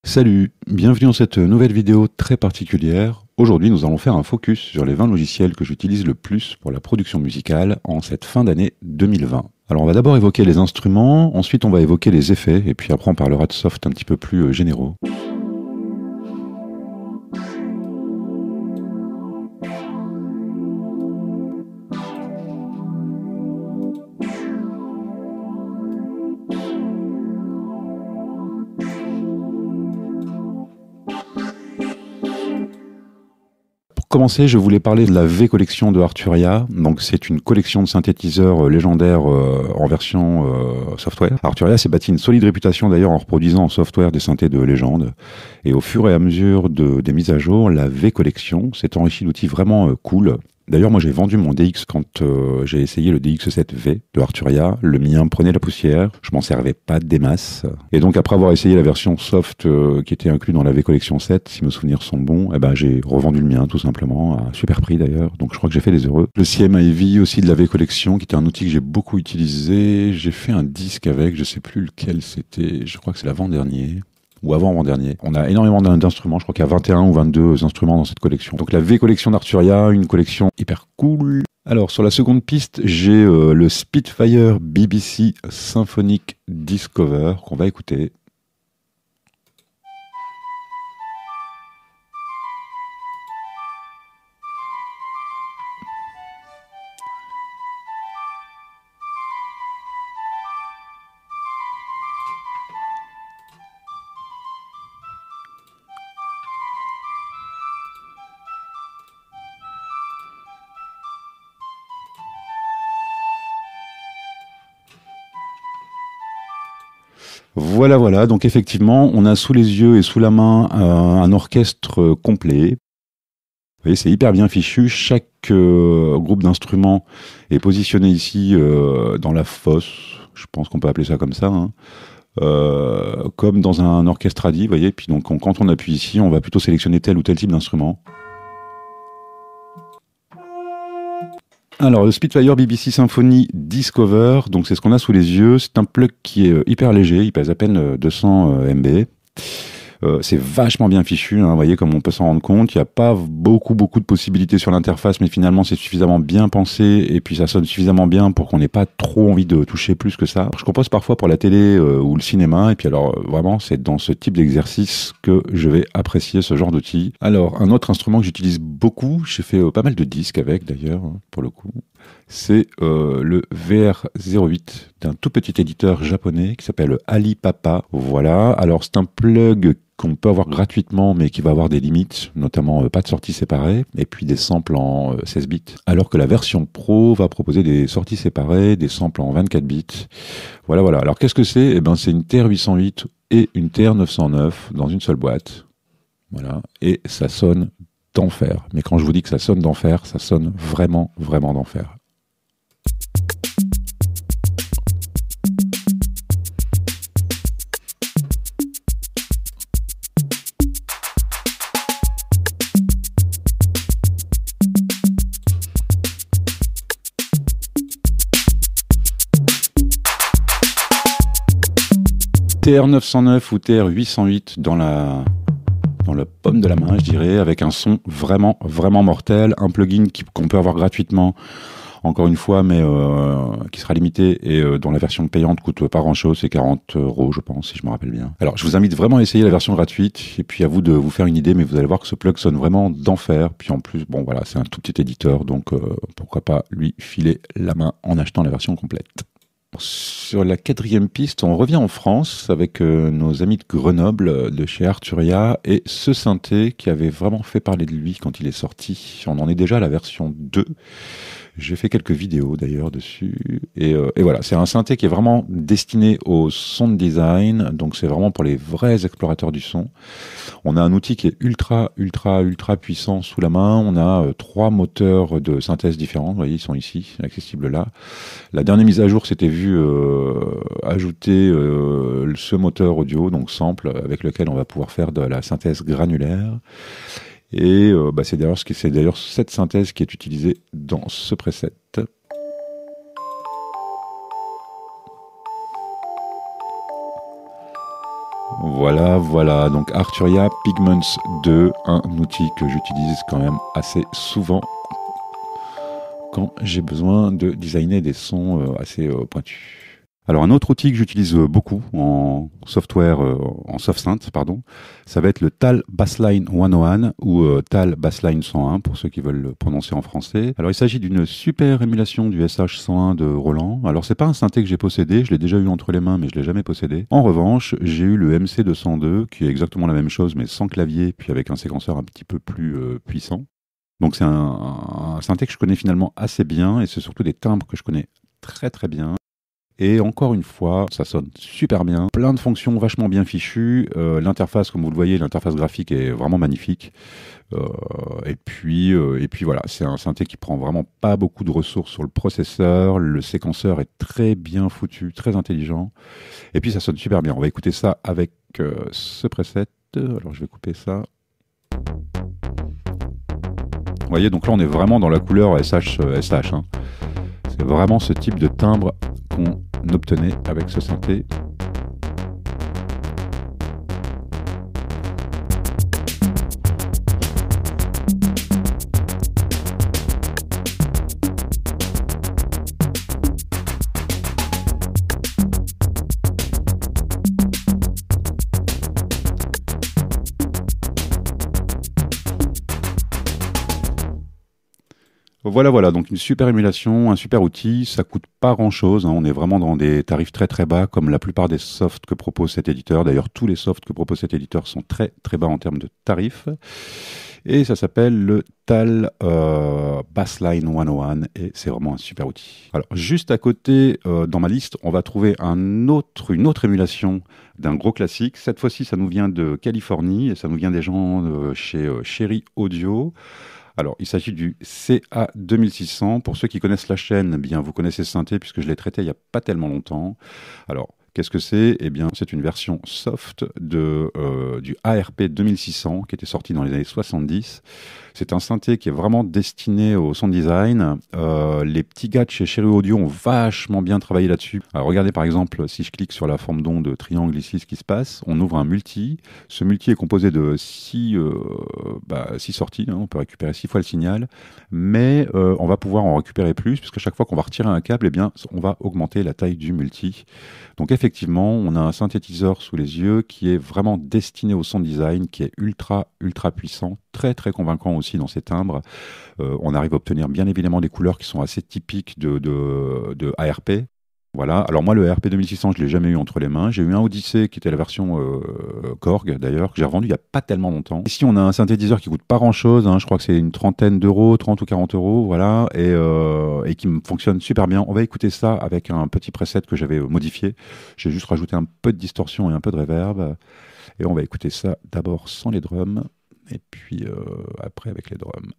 Salut, bienvenue dans cette nouvelle vidéo très particulière. Aujourd'hui, nous allons faire un focus sur les 20 logiciels que j'utilise le plus pour la production musicale en cette fin d'année 2020. Alors on va d'abord évoquer les instruments, ensuite on va évoquer les effets, et puis après on parlera de soft un petit peu plus généraux. Pour commencer, je voulais parler de la V-collection de Arturia. Donc, c'est une collection de synthétiseurs légendaires en version software. Arturia s'est bâti une solide réputation d'ailleurs en reproduisant en software des synthés de légende. Et au fur et à mesure des mises à jour, la V-collection s'est enrichie d'outils vraiment cool. D'ailleurs, moi j'ai vendu mon DX quand j'ai essayé le DX7V de Arturia. Le mien prenait la poussière, je m'en servais pas des masses. Et donc après avoir essayé la version soft qui était inclue dans la V Collection 7, si mes souvenirs sont bons, eh ben, j'ai revendu le mien tout simplement, à un super prix d'ailleurs. Donc je crois que j'ai fait les heureux. Le CMIV aussi de la V Collection, qui était un outil que j'ai beaucoup utilisé. J'ai fait un disque avec, je sais plus lequel c'était, je crois que c'est l'avant-dernier. Ou avant-avant-dernier. On a énormément d'instruments, je crois qu'il y a 21 ou 22 instruments dans cette collection. Donc la V-collection d'Arturia, une collection hyper cool. Alors sur la seconde piste, j'ai le Spitfire BBC Symphonic Discover qu'on va écouter. Voilà, donc effectivement, on a sous les yeux et sous la main un orchestre complet. Vous voyez, c'est hyper bien fichu. Chaque groupe d'instruments est positionné ici dans la fosse, je pense qu'on peut appeler ça comme ça, hein. Comme dans un orchestre ADI, vous voyez. Puis donc, quand on appuie ici, on va plutôt sélectionner tel ou tel type d'instrument. Alors, le Spitfire BBC Symphony Discover, donc c'est ce qu'on a sous les yeux. C'est un plug qui est hyper léger, il pèse à peine 200 MB. C'est vachement bien fichu, hein, vous voyez, comme on peut s'en rendre compte. Il n'y a pas beaucoup de possibilités sur l'interface, mais finalement c'est suffisamment bien pensé et puis ça sonne suffisamment bien pour qu'on n'ait pas trop envie de toucher plus que ça. Je compose parfois pour la télé ou le cinéma, et puis alors vraiment c'est dans ce type d'exercice que je vais apprécier ce genre d'outil. Alors un autre instrument que j'utilise beaucoup, j'ai fait pas mal de disques avec d'ailleurs, hein, pour le coup. C'est le VR08 d'un tout petit éditeur japonais qui s'appelle Alipapa. Voilà, alors c'est un plug qu'on peut avoir gratuitement mais qui va avoir des limites, notamment pas de sortie séparée et puis des samples en 16 bits. Alors que la version Pro va proposer des sorties séparées, des samples en 24 bits. Voilà. Alors qu'est-ce que c'est? Eh ben c'est une TR-808 et une TR-909 dans une seule boîte. Voilà, et ça sonne d'enfer. Mais quand je vous dis que ça sonne d'enfer, ça sonne vraiment d'enfer. TR-909 ou TR-808 dans la paume de la main, je dirais, avec un son vraiment mortel, un plugin qu'on peut avoir gratuitement, encore une fois, mais qui sera limité et dont la version payante coûte pas grand chose, c'est 40 €, je pense, si je me rappelle bien. Alors, je vous invite vraiment à essayer la version gratuite, et puis à vous de vous faire une idée, mais vous allez voir que ce plug sonne vraiment d'enfer, puis en plus, bon voilà, c'est un tout petit éditeur, donc pourquoi pas lui filer la main en achetant la version complète. Sur la quatrième piste, on revient en France avec nos amis de Grenoble, de chez Arturia, et ce synthé qui avait vraiment fait parler de lui quand il est sorti. On en est déjà à la version 2. J'ai fait quelques vidéos d'ailleurs dessus. Et voilà, c'est un synthé qui est vraiment destiné au sound design. Donc c'est vraiment pour les vrais explorateurs du son. On a un outil qui est ultra puissant sous la main. On a 3 moteurs de synthèse différents. Vous voyez, ils sont ici, accessibles là. La dernière mise à jour s'était vue ajouter ce moteur audio, donc sample, avec lequel on va pouvoir faire de la synthèse granulaire. Et c'est d'ailleurs cette synthèse qui est utilisée dans ce preset. Voilà, donc Arturia Pigments 2, un outil que j'utilise quand même assez souvent quand j'ai besoin de designer des sons assez pointus. Alors un autre outil que j'utilise beaucoup en software, en soft synth, pardon, ça va être le TAL Bassline 101 ou TAL Bassline 101 pour ceux qui veulent le prononcer en français. Alors il s'agit d'une super émulation du SH101 de Roland. Alors c'est pas un synthé que j'ai possédé, je l'ai déjà eu entre les mains mais je l'ai jamais possédé. En revanche, j'ai eu le MC202 qui est exactement la même chose mais sans clavier puis avec un séquenceur un petit peu plus puissant. Donc c'est un synthé que je connais finalement assez bien et c'est surtout des timbres que je connais très très bien. Et encore une fois, ça sonne super bien. Plein de fonctions vachement bien fichues. L'interface, comme vous le voyez, l'interface graphique est vraiment magnifique. Et puis voilà, c'est un synthé qui prend vraiment pas beaucoup de ressources sur le processeur. Le séquenceur est très bien foutu, très intelligent. Et puis ça sonne super bien. On va écouter ça avec ce preset. Alors je vais couper ça. Vous voyez, donc là on est vraiment dans la couleur SH. Hein. C'est vraiment ce type de timbre qu'on obtenait avec ce synthé. Voilà, donc une super émulation, un super outil, ça coûte pas grand-chose, hein. On est vraiment dans des tarifs très très bas comme la plupart des softs que propose cet éditeur. D'ailleurs, tous les softs que propose cet éditeur sont très très bas en termes de tarifs. Et ça s'appelle le TAL Bassline 101 et c'est vraiment un super outil. Alors, juste à côté, dans ma liste, on va trouver une autre émulation d'un gros classique. Cette fois-ci, ça nous vient de Californie et ça nous vient des gens chez Cherry Audio. Alors, il s'agit du CA2600. Pour ceux qui connaissent la chaîne, eh bien, vous connaissez ce synthé puisque je l'ai traité il n'y a pas tellement longtemps. Alors, qu'est-ce que c'est ? Eh bien, c'est une version soft du ARP 2600 qui était sorti dans les années 70. C'est un synthé qui est vraiment destiné au sound design. Les petits gars de chez Cherry Audio ont vachement bien travaillé là-dessus. Alors, regardez par exemple, si je clique sur la forme d'onde triangle ici, ce qui se passe, on ouvre un multi. Ce multi est composé de 6 sorties. Hein, on peut récupérer 6 fois le signal. Mais on va pouvoir en récupérer plus puisque chaque fois qu'on va retirer un câble, eh bien, on va augmenter la taille du multi. Donc effectivement, on a un synthétiseur sous les yeux qui est vraiment destiné au sound design, qui est ultra puissant, très très convaincant aussi dans ses timbres. On arrive à obtenir bien évidemment des couleurs qui sont assez typiques de ARP. Voilà, alors moi le ARP 2600 je ne l'ai jamais eu entre les mains, j'ai eu un Odyssey qui était la version Korg d'ailleurs, que j'ai revendu il n'y a pas tellement longtemps. Ici on a un synthétiseur qui coûte pas grand chose, hein, je crois que c'est une trentaine d'euros, 30 ou 40 euros, voilà, et qui fonctionne super bien. On va écouter ça avec un petit preset que j'avais modifié, j'ai juste rajouté un peu de distorsion et un peu de reverb, et on va écouter ça d'abord sans les drums, et puis après avec les drums.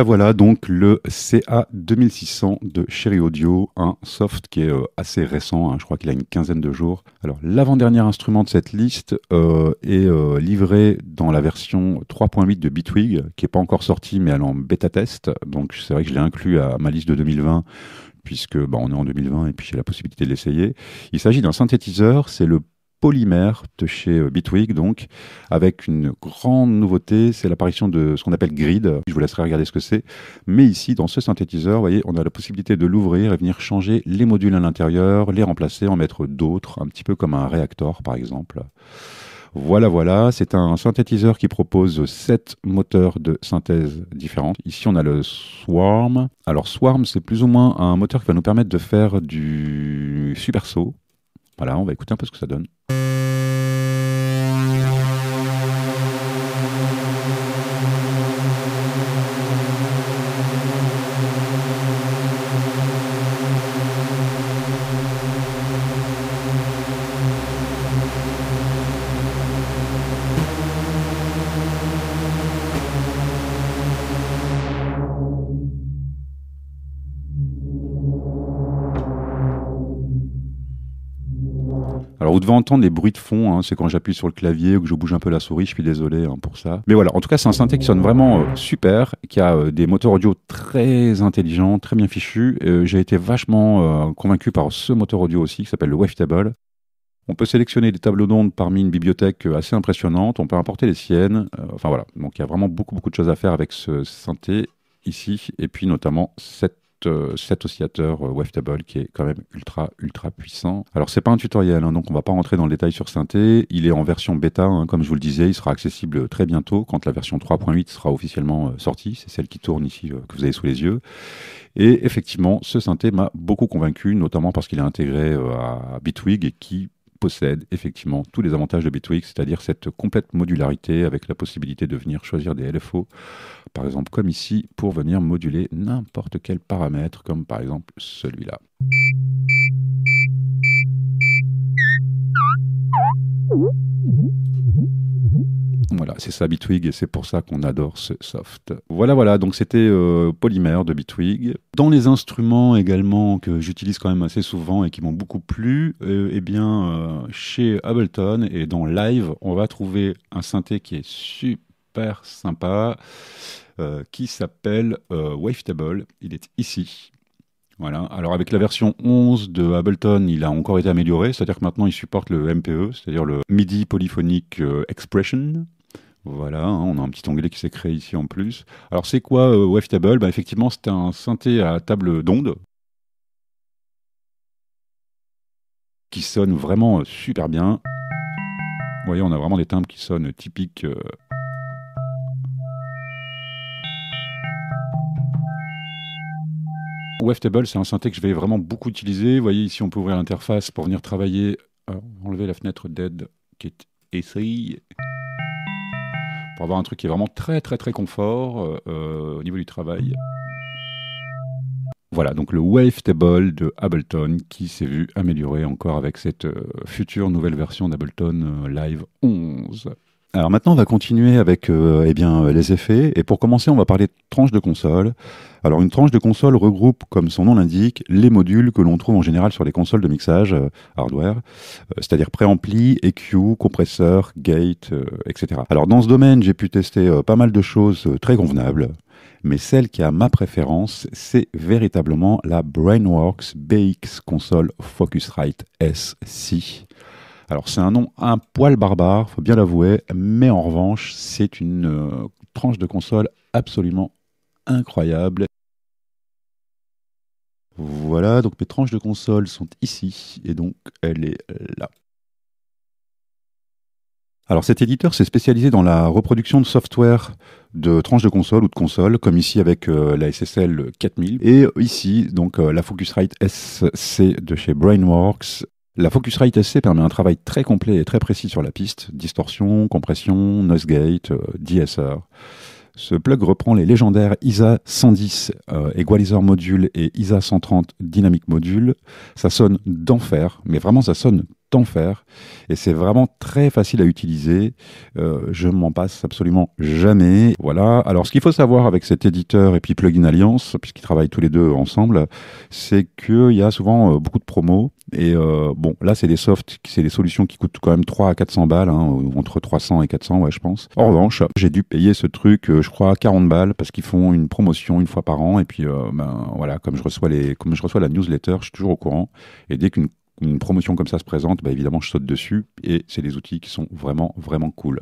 Voilà, donc le CA2600 de Cherry Audio, un soft qui est assez récent, hein, je crois qu'il a une quinzaine de jours. Alors, l'avant-dernier instrument de cette liste est livré dans la version 3.8 de Bitwig, qui n'est pas encore sortie, mais elle est en bêta-test. Donc, c'est vrai que je l'ai inclus à ma liste de 2020, puisque on est en 2020 et puis j'ai la possibilité de l'essayer. Il s'agit d'un synthétiseur, c'est le Polymère de chez Bitwig, donc, avec une grande nouveauté, c'est l'apparition de ce qu'on appelle Grid. Je vous laisserai regarder ce que c'est. Mais ici, dans ce synthétiseur, vous voyez, on a la possibilité de l'ouvrir et venir changer les modules à l'intérieur, les remplacer, en mettre d'autres, un petit peu comme un réacteur, par exemple. Voilà, c'est un synthétiseur qui propose 7 moteurs de synthèse différents. Ici, on a le Swarm. Alors, Swarm, c'est plus ou moins un moteur qui va nous permettre de faire du super saut. Voilà, on va écouter un peu ce que ça donne. Alors, vous devez entendre des bruits de fond, hein, c'est quand j'appuie sur le clavier ou que je bouge un peu la souris, je suis désolé hein, pour ça. Mais voilà, en tout cas, c'est un synthé qui sonne vraiment super, qui a des moteurs audio très intelligents, très bien fichus. J'ai été vachement convaincu par ce moteur audio aussi, qui s'appelle le Wavetable. On peut sélectionner des tableaux d'ondes parmi une bibliothèque assez impressionnante, on peut importer les siennes, enfin voilà. Donc il y a vraiment beaucoup de choses à faire avec ce synthé ici, et puis notamment cet oscillateur Wavetable qui est quand même ultra puissant. Alors c'est pas un tutoriel, hein, donc on va pas rentrer dans le détail sur synthé. Il est en version bêta, hein, comme je vous le disais, il sera accessible très bientôt quand la version 3.8 sera officiellement sortie. C'est celle qui tourne ici que vous avez sous les yeux. Et effectivement, ce synthé m'a beaucoup convaincu, notamment parce qu'il est intégré à Bitwig et qui possède effectivement tous les avantages de Bitwig, c'est-à-dire cette complète modularité avec la possibilité de venir choisir des LFO, par exemple comme ici, pour venir moduler n'importe quel paramètre, comme par exemple celui-là. Voilà, c'est ça Bitwig et c'est pour ça qu'on adore ce soft. Voilà, donc c'était Polymère de Bitwig. Dans les instruments également que j'utilise quand même assez souvent et qui m'ont beaucoup plu, chez Ableton et dans Live, on va trouver un synthé qui est super sympa, qui s'appelle Wavetable. Il est ici. Voilà. Alors avec la version 11 de Ableton, il a encore été amélioré, c'est-à-dire que maintenant il supporte le MPE, c'est-à-dire le MIDI Polyphonic Expression. Voilà, hein, on a un petit onglet qui s'est créé ici en plus. Alors c'est quoi Wavetable? Effectivement, c'est un synthé à table d'onde qui sonne vraiment super bien. Vous voyez, on a vraiment des timbres qui sonnent typiques. Wavetable, c'est un synthé que je vais vraiment beaucoup utiliser. Vous voyez, ici, on peut ouvrir l'interface pour venir travailler. Enlever la fenêtre Dead qui est ici. Pour avoir un truc qui est vraiment très confort au niveau du travail. Voilà, donc le Wavetable de Ableton qui s'est vu amélioré encore avec cette future nouvelle version d'Ableton Live 11. Alors maintenant, on va continuer avec les effets. Et pour commencer, on va parler de tranche de console. Alors une tranche de console regroupe, comme son nom l'indique, les modules que l'on trouve en général sur les consoles de mixage hardware, c'est-à-dire préampli, EQ, compresseur, gate, etc. Alors dans ce domaine, j'ai pu tester pas mal de choses très convenables. Mais celle qui a ma préférence, c'est véritablement la Brainworx BX Console Focusrite SC. Alors c'est un nom un poil barbare, faut bien l'avouer, mais en revanche, c'est une tranche de console absolument incroyable. Voilà, donc mes tranches de console sont ici, et donc elle est là. Alors cet éditeur s'est spécialisé dans la reproduction de software de tranches de console ou de console, comme ici avec la SSL 4000. Et ici, donc la Focusrite SC de chez Brainworx. La Focusrite SC permet un travail très complet et très précis sur la piste, distorsion, compression, noise gate, DSR. Ce plug reprend les légendaires ISA 110 Equalizer Module et ISA 130 Dynamic Module. Ça sonne d'enfer, mais vraiment ça sonne d'enfer. Et c'est vraiment très facile à utiliser. Je m'en passe absolument jamais. Voilà. Alors ce qu'il faut savoir avec cet éditeur et puis Plugin Alliance, puisqu'ils travaillent tous les deux ensemble, c'est qu'il y a souvent beaucoup de promos. Et bon, là, c'est des softs, c'est des solutions qui coûtent quand même 300 à 400 balles, hein, entre 300 et 400, ouais, je pense. En revanche, j'ai dû payer ce truc, je crois, 40 balles, parce qu'ils font une promotion une fois par an. Et puis, voilà, comme je reçois la newsletter, je suis toujours au courant. Et dès qu'une promotion comme ça se présente, évidemment, je saute dessus. Et c'est des outils qui sont vraiment cool.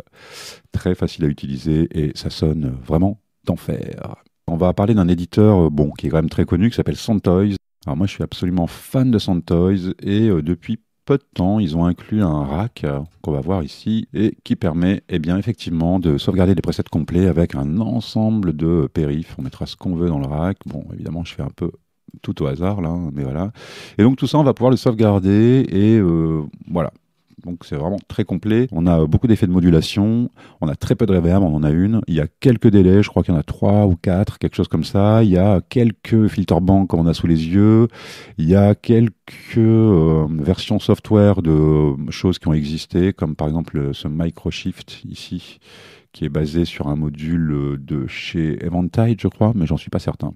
Très facile à utiliser et ça sonne vraiment d'enfer. On va parler d'un éditeur, qui est quand même très connu, qui s'appelle Soundtoys. Alors moi, je suis absolument fan de Soundtoys et depuis peu de temps, ils ont inclus un rack qu'on va voir ici et qui permet, effectivement, de sauvegarder les presets complets avec un ensemble de périphes. On mettra ce qu'on veut dans le rack. Bon, évidemment, je fais un peu tout au hasard là, mais voilà. Et donc tout ça, on va pouvoir le sauvegarder et voilà. Donc c'est vraiment très complet. On a beaucoup d'effets de modulation, on a très peu de reverb, on en a une. Il y a quelques délais, je crois qu'il y en a 3 ou 4, quelque chose comme ça. Il y a quelques filter banks comme on a sous les yeux. Il y a quelques versions software de choses qui ont existé, comme par exemple ce Microshift ici, qui est basé sur un module de chez Eventide, je crois, mais j'en suis pas certain.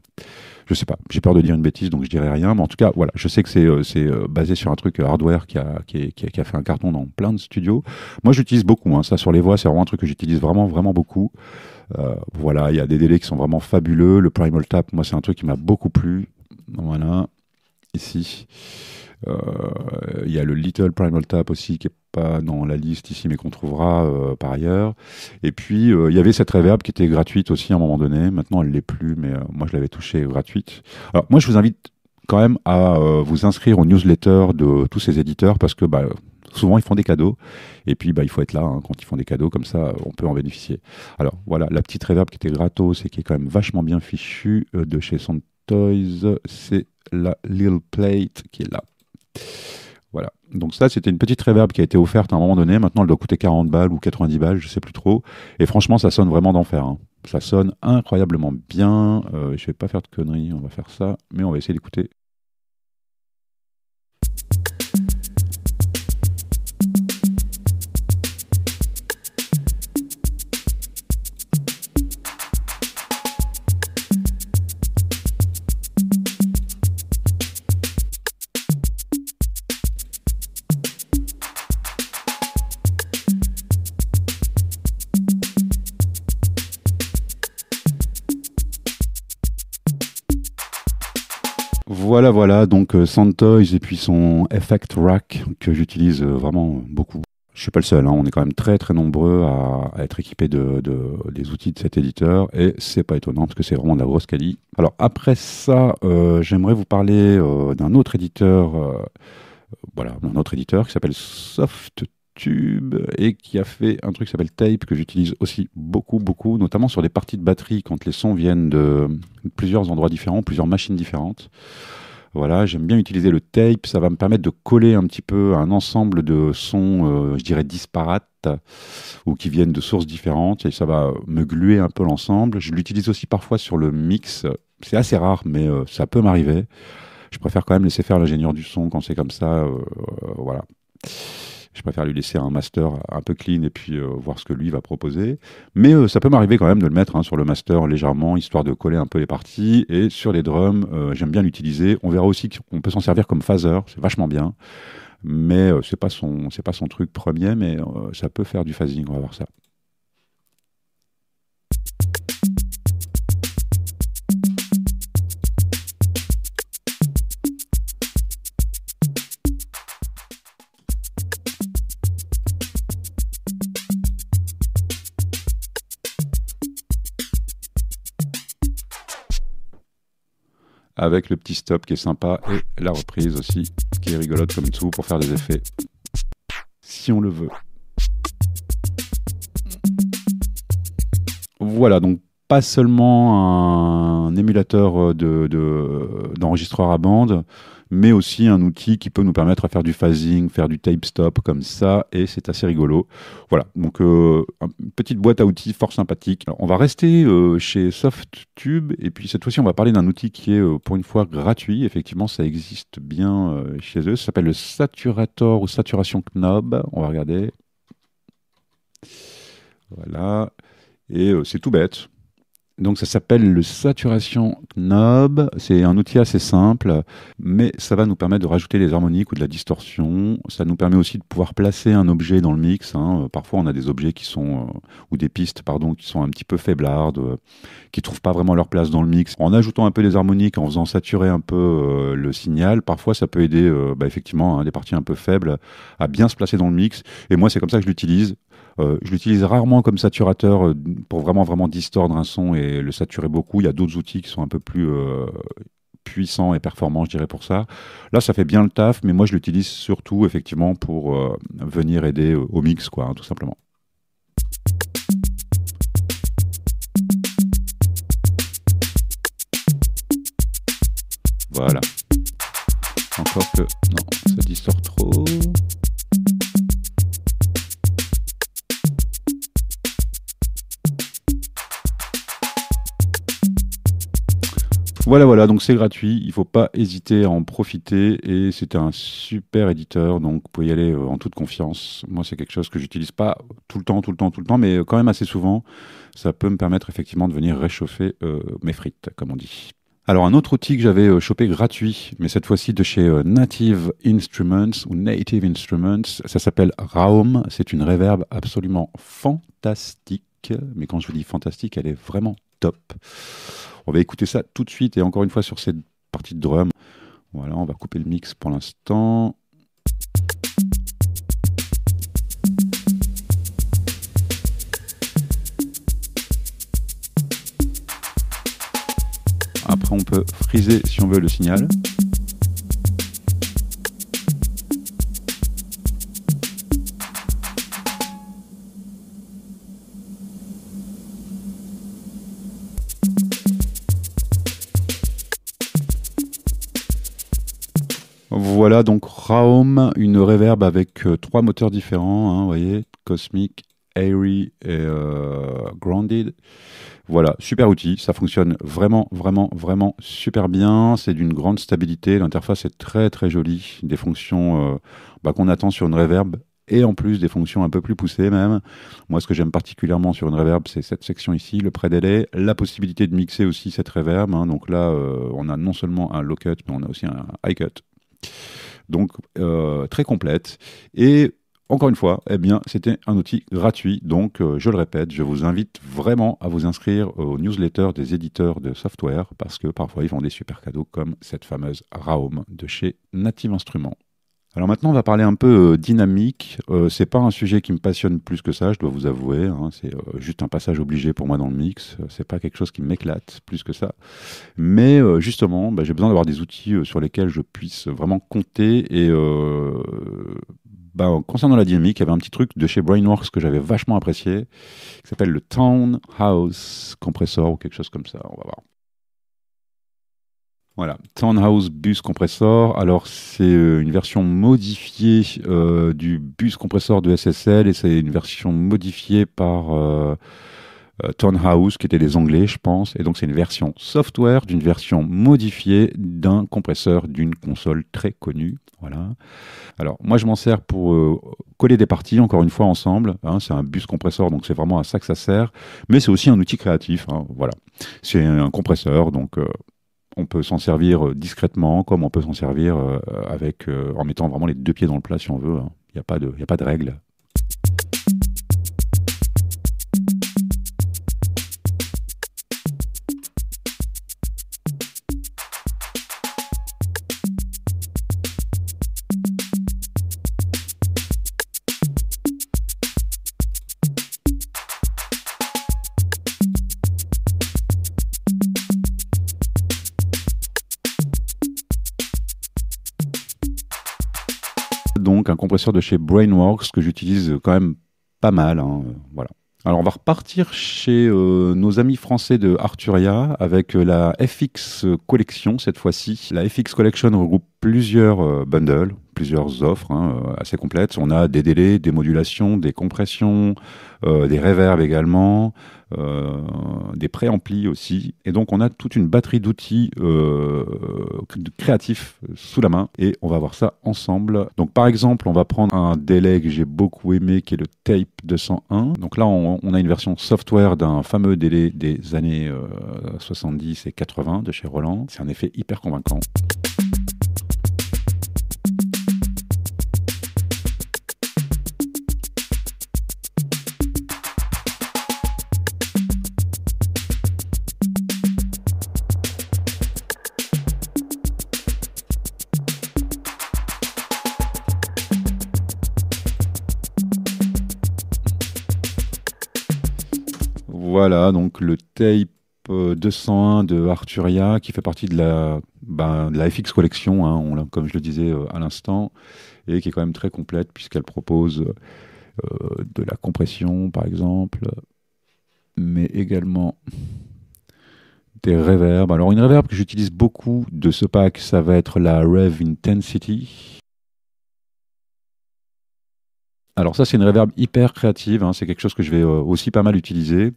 Je sais pas, j'ai peur de dire une bêtise, donc je dirai rien, mais en tout cas, voilà, je sais que c'est basé sur un truc hardware qui a fait un carton dans plein de studios. Moi, j'utilise beaucoup, hein, ça sur les voix, c'est vraiment un truc que j'utilise vraiment, vraiment beaucoup. Voilà, il y a des délais qui sont vraiment fabuleux. Le Primal Tap, moi, c'est un truc qui m'a beaucoup plu. Voilà, ici. Il y a le Little Primal Tap aussi qui est pas dans la liste ici mais qu'on trouvera par ailleurs, et puis il y avait cette reverb qui était gratuite aussi à un moment donné. Maintenant elle l'est plus, mais moi je l'avais touchée gratuite. Alors moi je vous invite quand même à vous inscrire aux newsletters de tous ces éditeurs parce que souvent ils font des cadeaux et puis il faut être là hein, quand ils font des cadeaux, comme ça on peut en bénéficier. Alors voilà, la petite reverb qui était gratos et qui est quand même vachement bien fichue de chez Soundtoys, c'est la Lil Plate qui est là. Voilà, donc ça c'était une petite reverb qui a été offerte à un moment donné. Maintenant elle doit coûter 40 balles ou 90 balles, je sais plus trop, et franchement ça sonne vraiment d'enfer, hein. Ça sonne incroyablement bien. Je vais pas faire de conneries, on va faire ça, mais on va essayer d'écouter. Voilà, donc Soundtoys et puis son Effect Rack que j'utilise vraiment beaucoup. Je suis pas le seul, hein, on est quand même très très nombreux à être équipés des outils de cet éditeur et c'est pas étonnant parce que c'est vraiment de la grosse qualité. Alors après ça, j'aimerais vous parler d'un autre éditeur, d'un autre éditeur qui s'appelle SoftTube et qui a fait un truc qui s'appelle Tape que j'utilise aussi beaucoup, notamment sur des parties de batterie quand les sons viennent de plusieurs endroits différents, plusieurs machines différentes. Voilà, j'aime bien utiliser le tape, ça va me permettre de coller un petit peu un ensemble de sons, je dirais disparates, ou qui viennent de sources différentes, et ça va me gluer un peu l'ensemble. Je l'utilise aussi parfois sur le mix, c'est assez rare, mais ça peut m'arriver. Je préfère quand même laisser faire l'ingénieur du son quand c'est comme ça, voilà. Je préfère lui laisser un master un peu clean et puis voir ce que lui va proposer. Mais ça peut m'arriver quand même de le mettre sur le master légèrement, histoire de coller un peu les parties. Et sur les drums, j'aime bien l'utiliser. On verra aussi qu'on peut s'en servir comme phaser, c'est vachement bien. Mais c'est pas son truc premier, mais ça peut faire du phasing, on va voir ça. Avec le petit stop qui est sympa et la reprise aussi qui est rigolote comme tout pour faire des effets si on le veut. Voilà, donc pas seulement un émulateur d'enregistreur à bande, mais aussi un outil qui peut nous permettre de faire du phasing, faire du tape stop comme ça, et c'est assez rigolo. Voilà, donc une petite boîte à outils fort sympathique. Alors, on va rester chez SoftTube, et puis cette fois-ci on va parler d'un outil qui est pour une fois gratuit. Effectivement, ça existe bien chez eux. Ça s'appelle le Saturator ou Saturation Knob. On va regarder. Voilà, et c'est tout bête. Donc ça s'appelle le Saturation Knob, c'est un outil assez simple, mais ça va nous permettre de rajouter des harmoniques ou de la distorsion. Ça nous permet aussi de pouvoir placer un objet dans le mix, hein. Parfois on a des objets qui sont, ou des pistes pardon, qui sont un petit peu faiblardes, qui ne trouvent pas vraiment leur place dans le mix. En ajoutant un peu des harmoniques, en faisant saturer un peu le signal, parfois ça peut aider effectivement des parties un peu faibles à bien se placer dans le mix. Et moi c'est comme ça que je l'utilise. Je l'utilise rarement comme saturateur pour vraiment distordre un son et le saturer beaucoup. Il y a d'autres outils qui sont un peu plus puissants et performants, je dirais, pour ça. Là, ça fait bien le taf, mais moi, je l'utilise surtout, effectivement, pour venir aider au mix, quoi, hein, tout simplement. Voilà. Encore que... Non, ça distord trop... Voilà, voilà, donc c'est gratuit, il faut pas hésiter à en profiter et c'est un super éditeur, donc vous pouvez y aller en toute confiance. Moi, c'est quelque chose que j'utilise pas tout le temps, tout le temps, tout le temps, mais quand même assez souvent. Ça peut me permettre effectivement de venir réchauffer mes frites, comme on dit. Alors, un autre outil que j'avais chopé gratuit, mais cette fois-ci de chez Native Instruments ou Native Instruments, ça s'appelle Raum. C'est une reverb absolument fantastique. Mais quand je vous dis fantastique, elle est vraiment top. On va écouter ça tout de suite et encore une fois sur cette partie de drum. Voilà, on va couper le mix pour l'instant. Après, on peut friser si on veut le signal. Voilà donc Raum, une reverb avec trois moteurs différents, hein, vous voyez, Cosmic, Airy et Grounded. Voilà, super outil, ça fonctionne vraiment, vraiment, vraiment super bien, c'est d'une grande stabilité, l'interface est très très jolie, des fonctions qu'on attend sur une reverb et en plus des fonctions un peu plus poussées même. Moi ce que j'aime particulièrement sur une reverb c'est cette section ici, le pré-délai, la possibilité de mixer aussi cette reverb, hein. Donc là on a non seulement un low cut mais on a aussi un high cut. Donc très complète et encore une fois, eh bien, c'était un outil gratuit, donc je le répète, je vous invite vraiment à vous inscrire aux newsletters des éditeurs de software parce que parfois ils font des super cadeaux comme cette fameuse Raum de chez Native Instruments. Alors maintenant, on va parler un peu dynamique. C'est pas un sujet qui me passionne plus que ça, je dois vous avouer, hein. C'est juste un passage obligé pour moi dans le mix. C'est pas quelque chose qui m'éclate plus que ça. Mais justement, j'ai besoin d'avoir des outils sur lesquels je puisse vraiment compter. Et concernant la dynamique, il y avait un petit truc de chez Brainworks que j'avais vachement apprécié, qui s'appelle le Townhouse Compressor ou quelque chose comme ça. On va voir. Voilà, Townhouse Bus Compressor. Alors, c'est une version modifiée du bus compressor de SSL et c'est une version modifiée par Townhouse, qui étaient des Anglais, je pense. Et donc, c'est une version software d'une version modifiée d'un compresseur d'une console très connue. Voilà. Alors, moi, je m'en sers pour coller des parties, encore une fois, ensemble. Hein, c'est un bus compressor, donc c'est vraiment à ça que ça sert. Mais c'est aussi un outil créatif. Hein, voilà. C'est un compresseur, donc on peut s'en servir discrètement, comme on peut s'en servir en mettant vraiment les deux pieds dans le plat si on veut. Il n'y a pas de règle. Donc un compresseur de chez Brainworks que j'utilise quand même pas mal, hein, voilà. Alors on va repartir chez nos amis français de Arturia avec la FX Collection cette fois-ci. La FX Collection regroupe plusieurs bundles, plusieurs offres assez complètes. On a des délais, des modulations, des compressions, des reverbs également, des préamplis aussi. Et donc on a toute une batterie d'outils créatifs sous la main et on va voir ça ensemble. Donc par exemple, on va prendre un délai que j'ai beaucoup aimé qui est le Tape 201. Donc là, on a une version software d'un fameux délai des années 70 et 80 de chez Roland. C'est un effet hyper convaincant. Voilà, donc le Tape 201 de Arturia qui fait partie de la FX Collection, hein, comme je le disais à l'instant, et qui est quand même très complète puisqu'elle propose de la compression par exemple, mais également des reverbs. Alors une reverb que j'utilise beaucoup de ce pack, ça va être la Rev Intensity. Alors ça, c'est une reverb hyper créative, hein, c'est quelque chose que je vais aussi pas mal utiliser.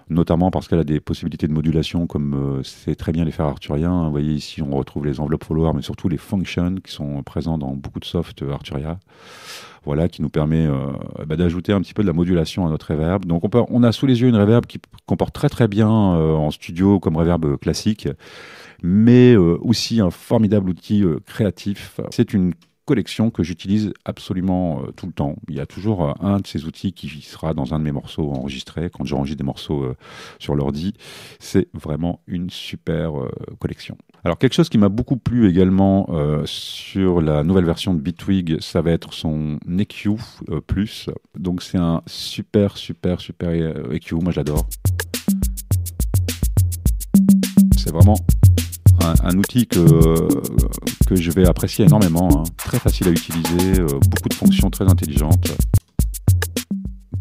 notamment parce qu'elle a des possibilités de modulation comme c'est très bien les faire arthuriens. Vous voyez ici, on retrouve les enveloppes follower, mais surtout les functions qui sont présents dans beaucoup de soft Arturia. Voilà, qui nous permet d'ajouter un petit peu de la modulation à notre reverb. Donc on a sous les yeux une reverb qui comporte très très bien en studio comme reverb classique, mais aussi un formidable outil créatif. C'est une collection que j'utilise absolument tout le temps. Il y a toujours un de ces outils qui sera dans un de mes morceaux enregistrés quand j'enregistre des morceaux sur l'ordi. C'est vraiment une super collection. Alors quelque chose qui m'a beaucoup plu également sur la nouvelle version de Bitwig, ça va être son EQ Plus. Donc c'est un super EQ, moi j'adore. C'est vraiment un outil que je vais apprécier énormément, hein. Très facile à utiliser, beaucoup de fonctions très intelligentes.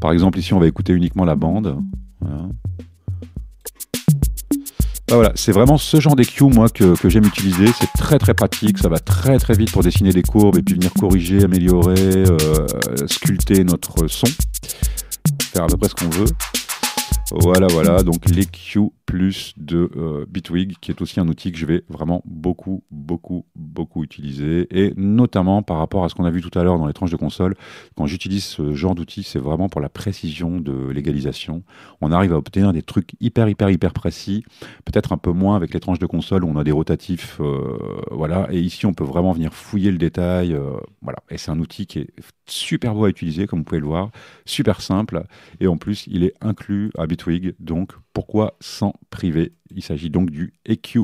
Par exemple, ici, on va écouter uniquement la bande. Voilà. Voilà, c'est vraiment ce genre d'EQ, moi, que j'aime utiliser. C'est très pratique, ça va très vite pour dessiner des courbes et puis venir corriger, améliorer, sculpter notre son. Faire à peu près ce qu'on veut. Voilà, donc l'EQ Plus de Bitwig, qui est aussi un outil que je vais vraiment beaucoup utiliser, et notamment par rapport à ce qu'on a vu tout à l'heure dans les tranches de console. Quand j'utilise ce genre d'outil, c'est vraiment pour la précision de l'égalisation. On arrive à obtenir des trucs hyper précis, peut-être un peu moins avec les tranches de console où on a des rotatifs, voilà, et ici on peut vraiment venir fouiller le détail, voilà, et c'est un outil qui est super beau à utiliser, comme vous pouvez le voir, super simple, et en plus il est inclus à Bitwig, donc pourquoi s'en priver? Il s'agit donc du EQ+.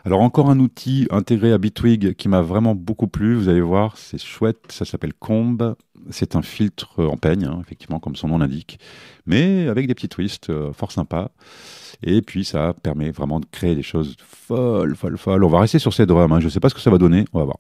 Alors encore un outil intégré à Bitwig qui m'a vraiment beaucoup plu, vous allez voir, c'est chouette, ça s'appelle Comb, c'est un filtre en peigne, hein, effectivement comme son nom l'indique, mais avec des petits twists fort sympas, et puis ça permet vraiment de créer des choses folles. On va rester sur ces drums, hein. Je ne sais pas ce que ça va donner, on va voir.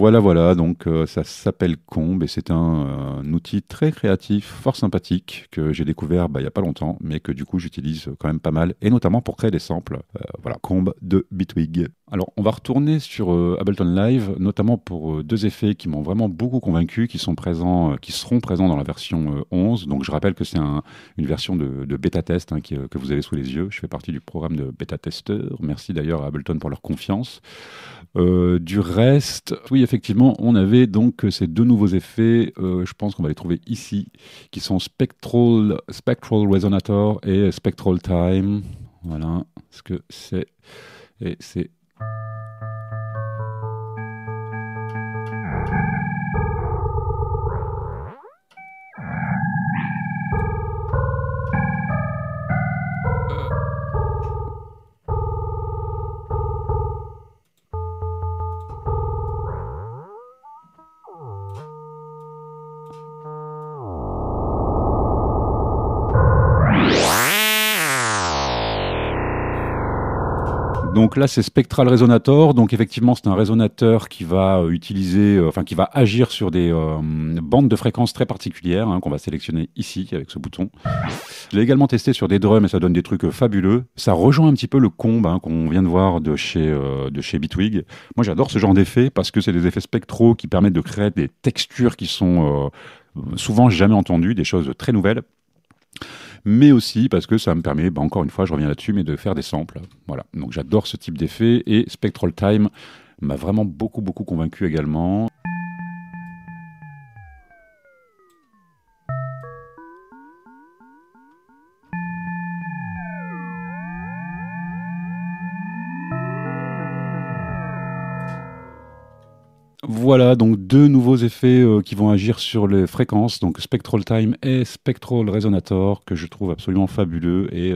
Voilà, donc ça s'appelle Comb et c'est un outil très créatif, fort sympathique, que j'ai découvert il n'y a pas longtemps, mais que du coup j'utilise quand même pas mal, et notamment pour créer des samples. Voilà, Comb de Bitwig. Alors on va retourner sur Ableton Live, notamment pour deux effets qui m'ont vraiment beaucoup convaincu, qui seront présents dans la version 11. Donc je rappelle que c'est une version de bêta-test, hein, que vous avez sous les yeux. Je fais partie du programme de bêta-testeur. Merci d'ailleurs à Ableton pour leur confiance. Du reste, oui, effectivement, on avait donc ces deux nouveaux effets, je pense qu'on va les trouver ici, qui sont Spectral Resonator et Spectral Time. Voilà ce que c'est. Et c'est... Donc là, c'est Spectral Resonator. Donc effectivement, c'est un résonateur qui va qui va agir sur des bandes de fréquences très particulières, hein, qu'on va sélectionner ici avec ce bouton. Je l'ai également testé sur des drums et ça donne des trucs fabuleux. Ça rejoint un petit peu le Comb, hein, qu'on vient de voir de chez Bitwig. Moi, j'adore ce genre d'effets parce que c'est des effets spectraux qui permettent de créer des textures qui sont souvent jamais entendues, des choses très nouvelles. Mais aussi parce que ça me permet, encore une fois, je reviens là-dessus, mais de faire des samples. Voilà, donc j'adore ce type d'effet, et Spectral Time m'a vraiment beaucoup convaincu également. Voilà, donc deux nouveaux effets qui vont agir sur les fréquences, donc Spectral Time et Spectral Resonator, que je trouve absolument fabuleux et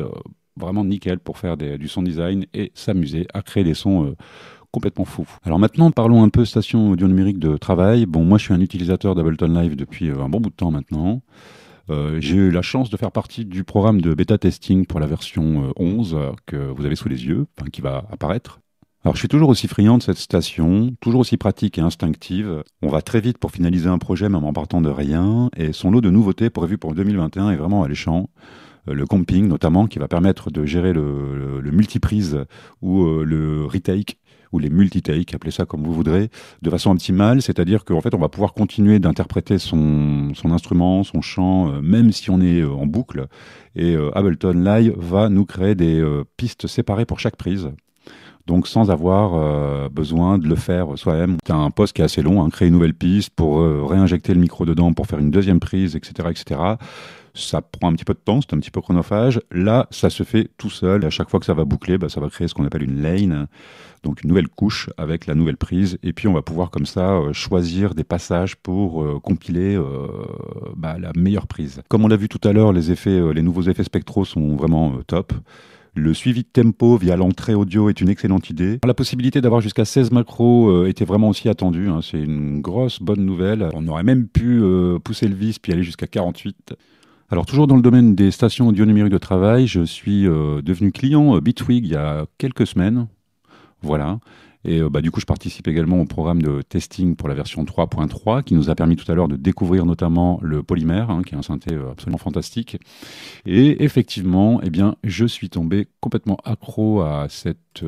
vraiment nickel pour faire du sound design et s'amuser à créer des sons complètement fous. Alors maintenant, parlons un peu station audio numérique de travail. Bon, moi je suis un utilisateur d'Ableton Live depuis un bon bout de temps maintenant. J'ai eu la chance de faire partie du programme de bêta testing pour la version 11 que vous avez sous les yeux, qui va apparaître. Alors, je suis toujours aussi friand de cette station, toujours aussi pratique et instinctive. On va très vite pour finaliser un projet, même en partant de rien, et son lot de nouveautés prévues pour 2021 est vraiment alléchant. Le comping, notamment, qui va permettre de gérer le multiprise ou le retake, ou les multitakes, appelez ça comme vous voudrez, de façon optimale, c'est-à-dire qu'en fait, on va pouvoir continuer d'interpréter son instrument, son chant, même si on est en boucle. Et Ableton Live va nous créer des pistes séparées pour chaque prise. Donc sans avoir besoin de le faire soi-même. C'est un poste qui est assez long, hein, créer une nouvelle piste pour réinjecter le micro dedans pour faire une deuxième prise, etc., etc. Ça prend un petit peu de temps, c'est un petit peu chronophage. Là, ça se fait tout seul. Et à chaque fois que ça va boucler, bah, ça va créer ce qu'on appelle une lane, donc une nouvelle couche avec la nouvelle prise. Et puis on va pouvoir comme ça choisir des passages pour compiler bah, la meilleure prise. Comme on l'a vu tout à l'heure, les effets, les nouveaux effets spectraux sont vraiment top. Le suivi de tempo via l'entrée audio est une excellente idée. La possibilité d'avoir jusqu'à 16 macros était vraiment aussi attendue. Hein. C'est une grosse bonne nouvelle. On aurait même pu pousser le vis puis aller jusqu'à 48. Alors toujours dans le domaine des stations audio numériques de travail, je suis devenu client Bitwig il y a quelques semaines. Voilà. Et bah, du coup, je participe également au programme de testing pour la version 3.3 qui nous a permis tout à l'heure de découvrir notamment le polymère, hein, qui est un synthé absolument fantastique. Et effectivement, eh bien, je suis tombé complètement accro à cette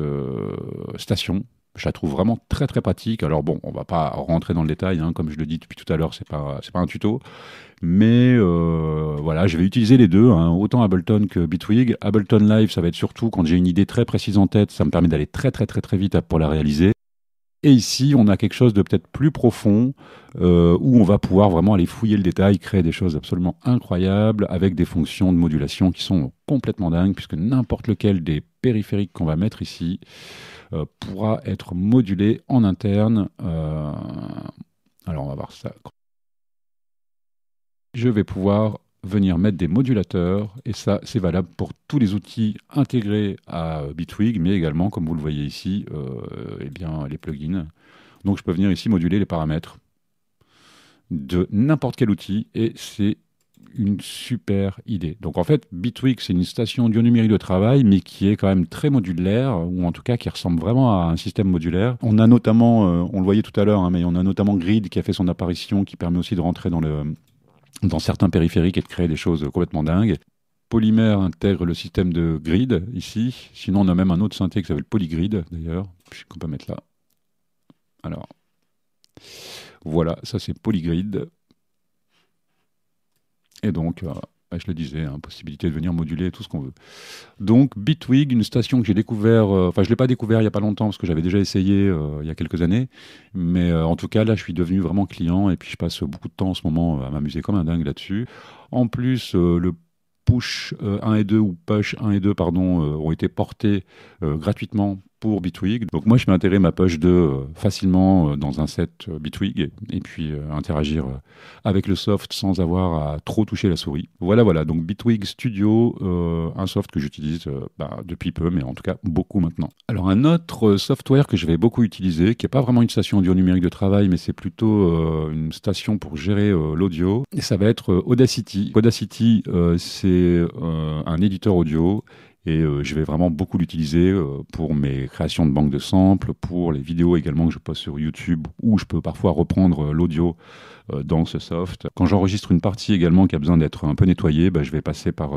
station. Je la trouve vraiment très très pratique. Alors bon, on va pas rentrer dans le détail, hein, comme je le dis depuis tout à l'heure, c'est pas un tuto. Mais voilà, je vais utiliser les deux, hein, autant Ableton que Bitwig. Ableton Live, ça va être surtout quand j'ai une idée très précise en tête, ça me permet d'aller très très très très vite pour la réaliser. Et ici, on a quelque chose de peut-être plus profond, où on va pouvoir vraiment aller fouiller le détail, créer des choses absolument incroyables, avec des fonctions de modulation qui sont complètement dingues, puisque n'importe lequel des périphériques qu'on va mettre ici pourra être modulé en interne. Alors, on va voir ça. Je vais pouvoir venir mettre des modulateurs, et ça, c'est valable pour tous les outils intégrés à Bitwig, mais également, comme vous le voyez ici, eh bien, les plugins. Donc, je peux venir ici moduler les paramètres de n'importe quel outil, et c'est une super idée. Donc, en fait, Bitwig, c'est une station audio numérique de travail, mais qui est quand même très modulaire, ou en tout cas qui ressemble vraiment à un système modulaire. On a notamment, on le voyait tout à l'heure, hein, mais on a notamment Grid qui a fait son apparition, qui permet aussi de rentrer dans certains périphériques et de créer des choses complètement dingues. Polymère intègre le système de grid ici. Sinon, on a même un autre synthé qui s'appelle Polygrid d'ailleurs, qu'on peut mettre là. Alors, voilà, ça c'est Polygrid. Et donc, je le disais, hein, possibilité de venir moduler tout ce qu'on veut. Donc, Bitwig, une station que j'ai découvert, je ne l'ai pas découvert il n'y a pas longtemps parce que j'avais déjà essayé il y a quelques années. Mais en tout cas, là, je suis devenu vraiment client et puis je passe beaucoup de temps en ce moment à m'amuser comme un dingue là-dessus. En plus, le push 1 et 2 ou push 1 et 2 pardon, ont été portés gratuitement pour Bitwig. Donc moi je peux intégrer ma push 2 facilement dans un set Bitwig et puis interagir avec le soft sans avoir à trop toucher la souris. Voilà, donc Bitwig Studio, un soft que j'utilise depuis peu, mais en tout cas beaucoup maintenant. Alors un autre software que je vais beaucoup utiliser, qui n'est pas vraiment une station audio numérique de travail, mais c'est plutôt une station pour gérer l'audio, et ça va être Audacity. Audacity, c'est un éditeur audio. Et je vais vraiment beaucoup l'utiliser pour mes créations de banques de samples, pour les vidéos également que je poste sur YouTube, où je peux parfois reprendre l'audio dans ce soft. Quand j'enregistre une partie également qui a besoin d'être un peu nettoyée, je vais passer par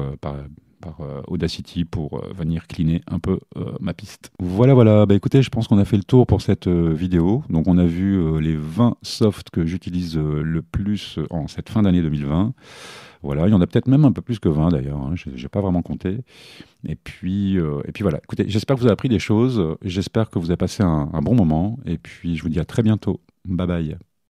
Audacity pour venir cleaner un peu ma piste. Voilà. Écoutez, je pense qu'on a fait le tour pour cette vidéo. Donc on a vu les 20 softs que j'utilise le plus en cette fin d'année 2020. Voilà, il y en a peut-être même un peu plus que 20 d'ailleurs, hein, je n'ai pas vraiment compté. Et puis voilà, écoutez, j'espère que vous avez appris des choses, j'espère que vous avez passé un bon moment, et puis je vous dis à très bientôt. Bye bye.